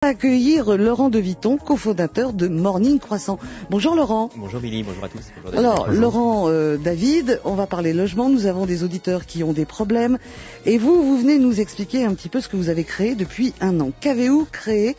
Accueillir Laurent de Viton, cofondateur de Morning Croissant. Bonjour Laurent. Bonjour Billy, bonjour à tous. Bonjour Alors Laurent, David, on va parler logement. Nous avons des auditeurs qui ont des problèmes. Et vous venez nous expliquer un petit peu ce que vous avez créé depuis un an. Qu'avez-vous créé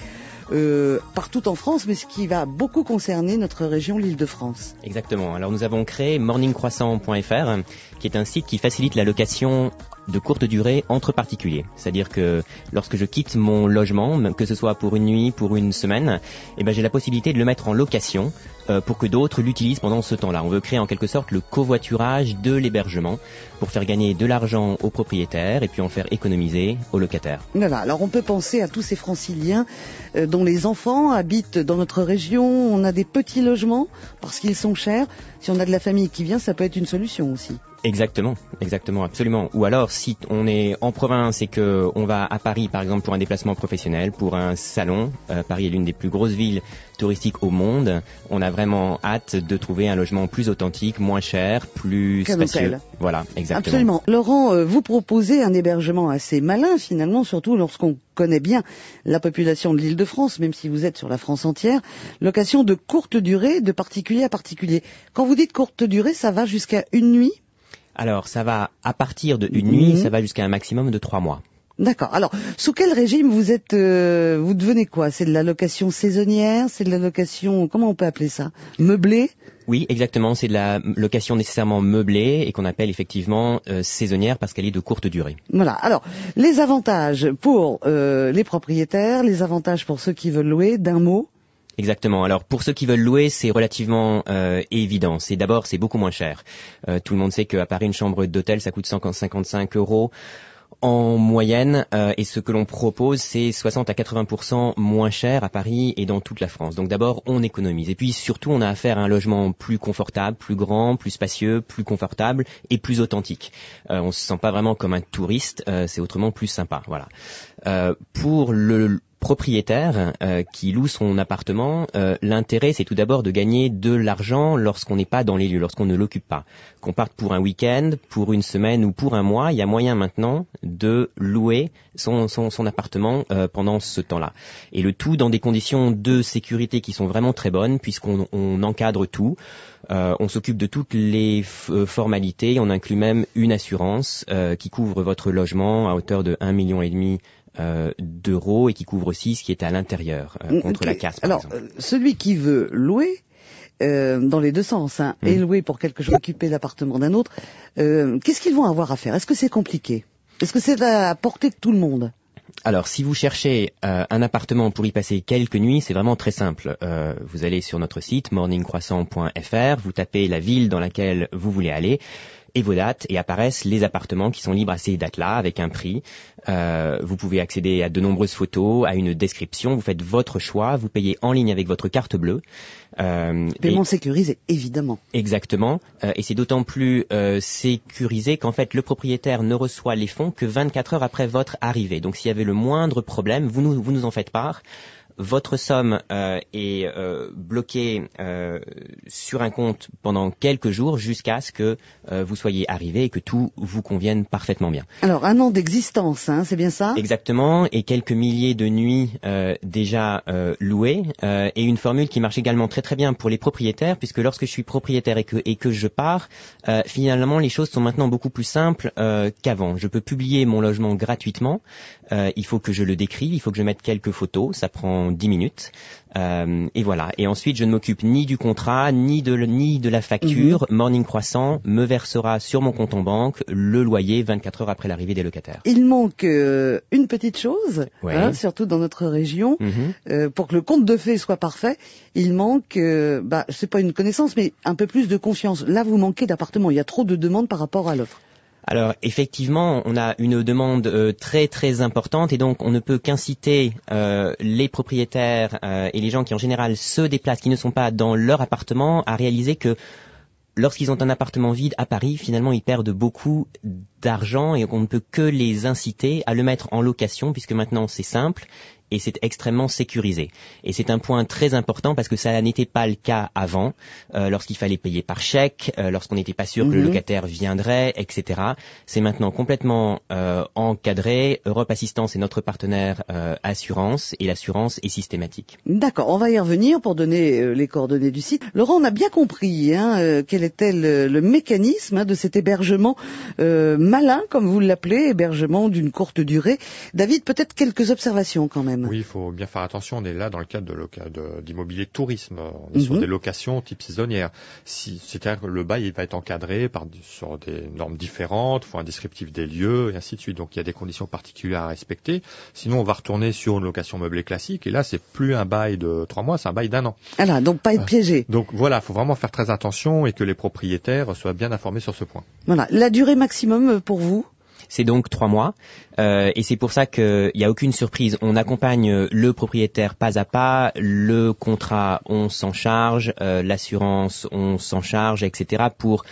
partout en France, mais ce qui va beaucoup concerner notre région, l'Île-de-France? Exactement. Alors nous avons créé morningcroissant.fr, qui est un site qui facilite la location de courte durée entre particuliers. C'est-à-dire que lorsque je quitte mon logement, que ce soit pour une nuit, pour une semaine, j'ai la possibilité de le mettre en location pour que d'autres l'utilisent pendant ce temps-là. On veut créer en quelque sorte le covoiturage de l'hébergement pour faire gagner de l'argent aux propriétaires et puis en faire économiser aux locataires. Voilà. Alors on peut penser à tous ces franciliens dont les enfants habitent dans notre région. On a des petits logements parce qu'ils sont chers. Si on a de la famille qui vient, ça peut être une solution aussi. Exactement, absolument. Ou alors, si on est en province et que on va à Paris, par exemple, pour un déplacement professionnel, pour un salon, Paris est l'une des plus grosses villes touristiques au monde, on a vraiment hâte de trouver un logement plus authentique, moins cher, plus spacieux. Voilà, exactement. Absolument. Laurent, vous proposez un hébergement assez malin, finalement, surtout lorsqu'on connaît bien la population de l'Île-de-France, même si vous êtes sur la France entière. Location de courte durée, de particulier à particulier. Quand vous dites courte durée, ça va jusqu'à une nuit? Alors, ça va à partir de une nuit, ça va jusqu'à un maximum de 3 mois. D'accord. Alors, sous quel régime vous êtes, vous devenez quoi? C'est de la location saisonnière? C'est de la location, comment on peut appeler ça? Meublée? Oui, exactement. C'est de la location nécessairement meublée et qu'on appelle effectivement saisonnière parce qu'elle est de courte durée. Voilà. Alors, les avantages pour les propriétaires, les avantages pour ceux qui veulent louer, d'un mot? Exactement. Alors pour ceux qui veulent louer, c'est relativement évident. D'abord, c'est beaucoup moins cher. Tout le monde sait qu'à Paris, une chambre d'hôtel, ça coûte 155 € en moyenne, et ce que l'on propose, c'est 60 à 80% moins cher à Paris et dans toute la France. Donc d'abord, on économise. Et puis surtout, on a affaire à un logement plus confortable, plus grand, plus spacieux, plus confortable et plus authentique. On se sent pas vraiment comme un touriste, c'est autrement plus sympa. Voilà. Pour le propriétaire qui loue son appartement, l'intérêt c'est tout d'abord de gagner de l'argent lorsqu'on n'est pas dans les lieux, lorsqu'on ne l'occupe pas. Qu'on parte pour un week-end, pour une semaine ou pour un mois, il y a moyen maintenant de louer son appartement pendant ce temps-là. Et le tout dans des conditions de sécurité qui sont vraiment très bonnes puisqu'on encadre tout. On s'occupe de toutes les formalités, on inclut même une assurance qui couvre votre logement à hauteur de 1,5 million d'euros et qui couvre aussi ce qui est à l'intérieur contre la casse par exemple. Celui qui veut louer dans les deux sens et louer pour quelque chose, occuper l'appartement d'un autre, qu'est-ce qu'ils vont avoir à faire? Est-ce que c'est compliqué? Est-ce que c'est à la portée de tout le monde? Alors, si vous cherchez un appartement pour y passer quelques nuits, c'est vraiment très simple. Vous allez sur notre site morningcroissant.fr, vous tapez la ville dans laquelle vous voulez aller et vos dates, et apparaissent les appartements qui sont libres à ces dates-là, avec un prix. Vous pouvez accéder à de nombreuses photos, à une description, vous faites votre choix, vous payez en ligne avec votre carte bleue. Paiement sécurisé, évidemment. Exactement, et c'est d'autant plus sécurisé qu'en fait le propriétaire ne reçoit les fonds que 24 heures après votre arrivée. Donc s'il y avait le moindre problème, vous nous en faites part. Votre somme est bloquée sur un compte pendant quelques jours jusqu'à ce que vous soyez arrivé et que tout vous convienne parfaitement bien. Alors, un an d'existence, c'est bien ça? Exactement, et quelques milliers de nuits déjà louées, et une formule qui marche également très très bien pour les propriétaires, puisque lorsque je suis propriétaire et que je pars, finalement les choses sont maintenant beaucoup plus simples qu'avant. Je peux publier mon logement gratuitement, il faut que je le décrive, il faut que je mette quelques photos, ça prend 10 minutes, et voilà. Et ensuite, je ne m'occupe ni du contrat, ni de la facture. Morning Croissant me versera sur mon compte en banque le loyer 24 heures après l'arrivée des locataires. Il manque une petite chose, surtout dans notre région, pour que le conte de fées soit parfait. Il manque, c'est pas une connaissance, mais un peu plus de confiance. Là, vous manquez d'appartements. Il y a trop de demandes par rapport à l'offre. Alors effectivement, on a une demande très très importante et donc on ne peut qu'inciter les propriétaires et les gens qui en général se déplacent, qui ne sont pas dans leur appartement, à réaliser que lorsqu'ils ont un appartement vide à Paris, finalement ils perdent beaucoup d'argent et qu'on ne peut que les inciter à le mettre en location puisque maintenant c'est simple et c'est extrêmement sécurisé. Et c'est un point très important parce que ça n'était pas le cas avant, lorsqu'il fallait payer par chèque, lorsqu'on n'était pas sûr que le locataire viendrait, etc. C'est maintenant complètement encadré. Europe Assistance est notre partenaire assurance et l'assurance est systématique. D'accord, on va y revenir pour donner les coordonnées du site. Laurent, on a bien compris quel était le mécanisme de cet hébergement malin, comme vous l'appelez, hébergement d'une courte durée. David, peut-être quelques observations quand même. Oui, il faut bien faire attention. On est là dans le cadre d'immobilier de tourisme. On est sur des locations type saisonnières. C'est-à-dire que le bail il va être encadré sur des normes différentes, il faut un descriptif des lieux et ainsi de suite. Donc il y a des conditions particulières à respecter. Sinon, on va retourner sur une location meublée classique. Et là, c'est plus un bail de 3 mois, c'est un bail d'1 an. Voilà, donc pas être piégé. Donc voilà, il faut vraiment faire très attention et que les propriétaires soient bien informés sur ce point. Voilà, la durée maximum pour vous? C'est donc 3 mois et c'est pour ça qu'il n'y a aucune surprise. On accompagne le propriétaire pas à pas, le contrat on s'en charge, l'assurance on s'en charge, etc. pour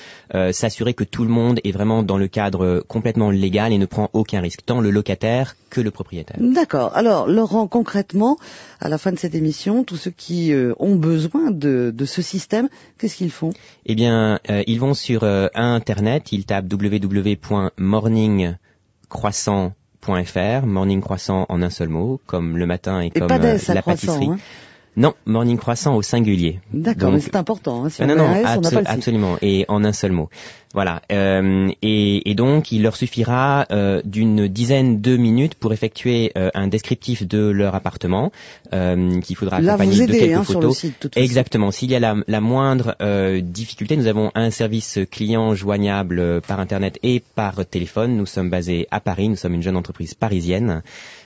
s'assurer que tout le monde est vraiment dans le cadre complètement légal et ne prend aucun risque, tant le locataire que le propriétaire. D'accord. Alors Laurent, concrètement, à la fin de cette émission, tous ceux qui ont besoin de ce système, qu'est-ce qu'ils font? Eh bien, ils vont sur Internet, ils tapent www.morningcroissant.fr, morning croissant en un seul mot, comme le matin et comme pas la croissant, pâtisserie. Hein. Non, morning croissant au singulier. D'accord, mais c'est important. Si on non, met un S, on n'a pas le site. absolument, et en un seul mot. Voilà. Et donc, il leur suffira d'une dizaine de minutes pour effectuer un descriptif de leur appartement, qu'il faudra accompagner de quelques photos. Sur le site, toute façon. Exactement. S'il y a la moindre difficulté, nous avons un service client joignable par Internet et par téléphone. Nous sommes basés à Paris. Nous sommes une jeune entreprise parisienne.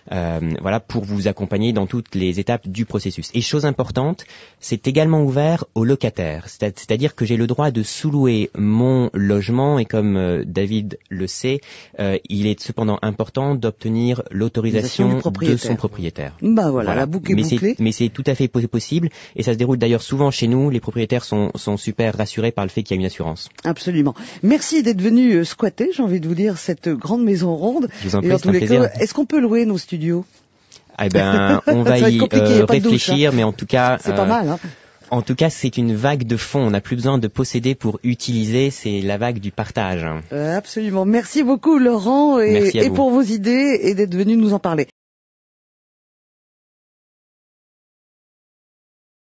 Voilà, pour vous accompagner dans toutes les étapes du processus. Et chose importante, c'est également ouvert aux locataires. C'est-à-dire que j'ai le droit de sous-louer mon logement et comme David le sait, il est cependant important d'obtenir l'autorisation de son propriétaire. Bah voilà. La boucle est bouclée. Mais c'est tout à fait possible et ça se déroule d'ailleurs souvent chez nous. Les propriétaires sont super rassurés par le fait qu'il y a une assurance. Absolument. Merci d'être venu squatter, j'ai envie de vous dire, cette grande maison ronde. Je vous en prie, c'est un plaisir. Est-ce qu'on peut louer nos studios? Eh ben, on va y réfléchir, mais en tout cas, c'est pas mal. Hein. En tout cas, c'est une vague de fonds. On n'a plus besoin de posséder pour utiliser. C'est la vague du partage. Absolument. Merci beaucoup, Laurent, et pour vos idées et d'être venu nous en parler.